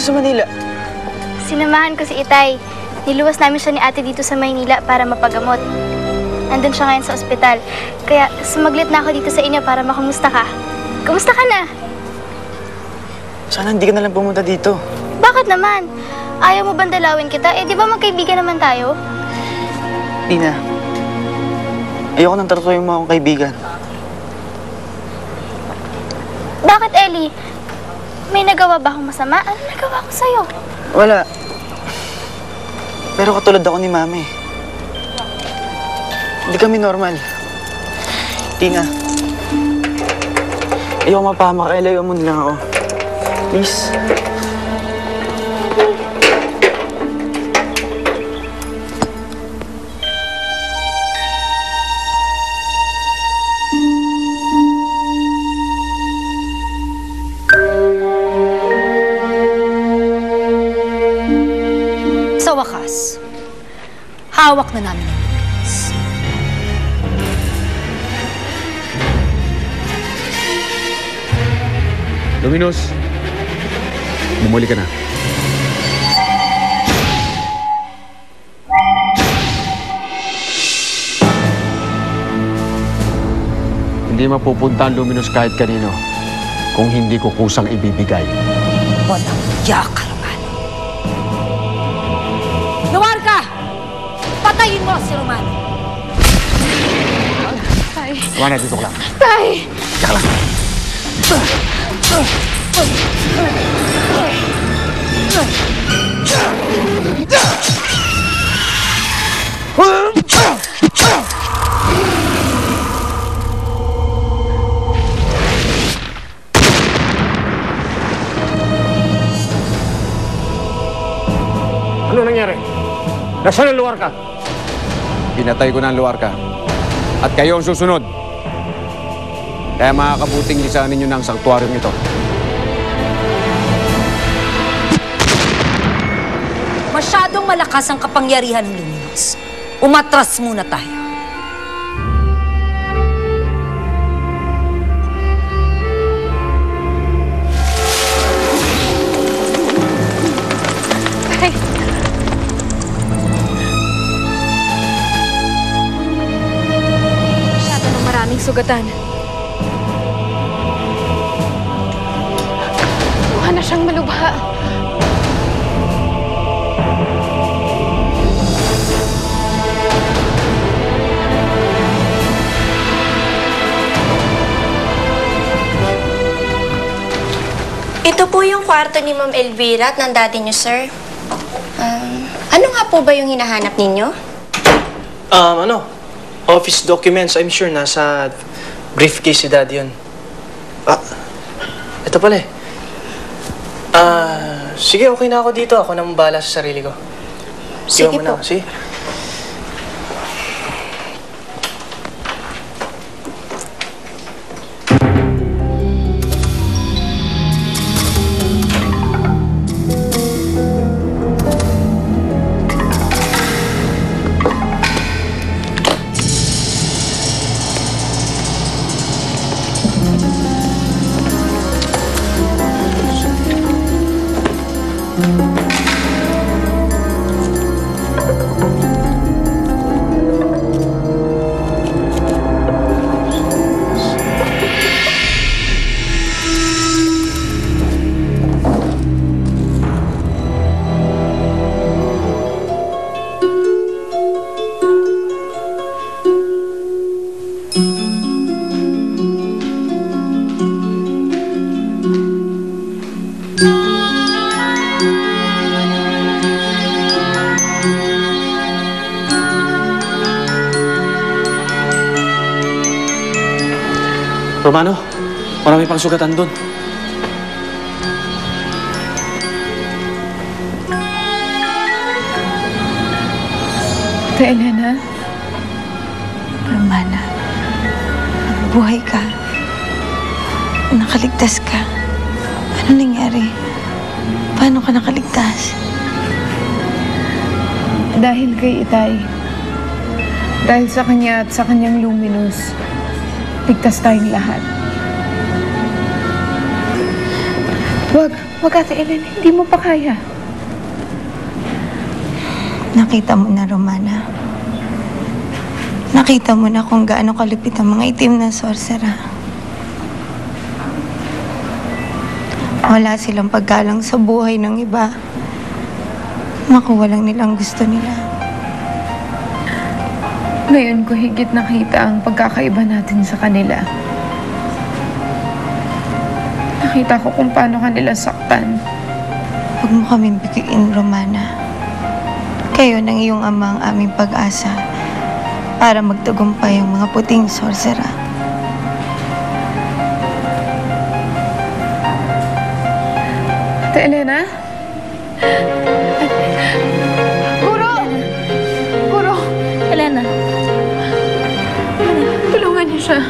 dito sa Manila? Sinamahan ko si Itay. Niluwas namin siya ni ate dito sa Maynila para mapagamot. Nandun siya ngayon sa ospital. Kaya sumaglit na ako dito sa inyo para makumusta ka. Kumusta ka na? Sana hindi ka na lang pumunta dito. Bakit naman? Ayaw mo bandalawin kita? Eh, di ba magkaibigan naman tayo? Tina, ayoko nang tarutuhin mo akong kaibigan. Bakit, Ellie? May nagawa ba akong masama? Ano nagawa ko sa'yo? Wala. Pero katulad ako ni Mami. Hindi kami normal. Tina, ayoko mapahamak. Ilayo mo na lang ako. Please. Sa wakas, hawak na namin ang Luminous. Luminous, bumuli ka na. Hindi mapupunta ang Luminous kahit kanino kung hindi ko kusang ibibigay. Walang yak, Romano. Luwarka! Patayin mo si Romano! Tay. Romano, dito ka lang. Tay! Tsaka lang. Ano nangyari? Nasaan ang Luwarka? Pinatay ko na ang Luwarka. At kayo ang susunod. Kaya makakabuting lisanin nyo ng sanktuaryong ito. Masyadong malakas ang kapangyarihan ng Luminous. Umatras muna tayo. Tay. Masyado ng maraming sugatan. Mukha na siyang malubha. Ito po yung kwarto ni Ma'am Elvira at ng daddy niyo, sir. Ano nga po ba yung hinahanap ninyo? Office documents. I'm sure nasa briefcase si Daddy yun. Ito pala eh. Sige, okay na ako dito. Ako na mabala sa sarili ko. Sige Iwan mo po. na. Sige. Romano, marami pang sugatan doon. Ate Elena, Romana, buhay ka. Nakaligtas ka. Ano nangyari? Paano ka nakaligtas? Dahil kay Itay. Dahil sa kanya at sa kanyang Luminous, ligtas tayong lahat. Wag! Wag, Ate Elena. Hindi mo pa kaya. Nakita mo na, Romana. Nakita mo na kung gaano kalupit ang mga itim na sorcerer. Wala silang paggalang sa buhay ng iba. Makuha lang nilang gusto nila. Ngayon ko higit nakita ang pagkakaiba natin sa kanila. Nakita ko kung paano kanila saktan. Huwag mo kaming bigyan, Romana. Kayo ng iyong ama ang aming pag-asa para magtagumpay ang mga puting sorcerer. Ate Elena? Guro! Guro! Elena. Tulungan niyo siya.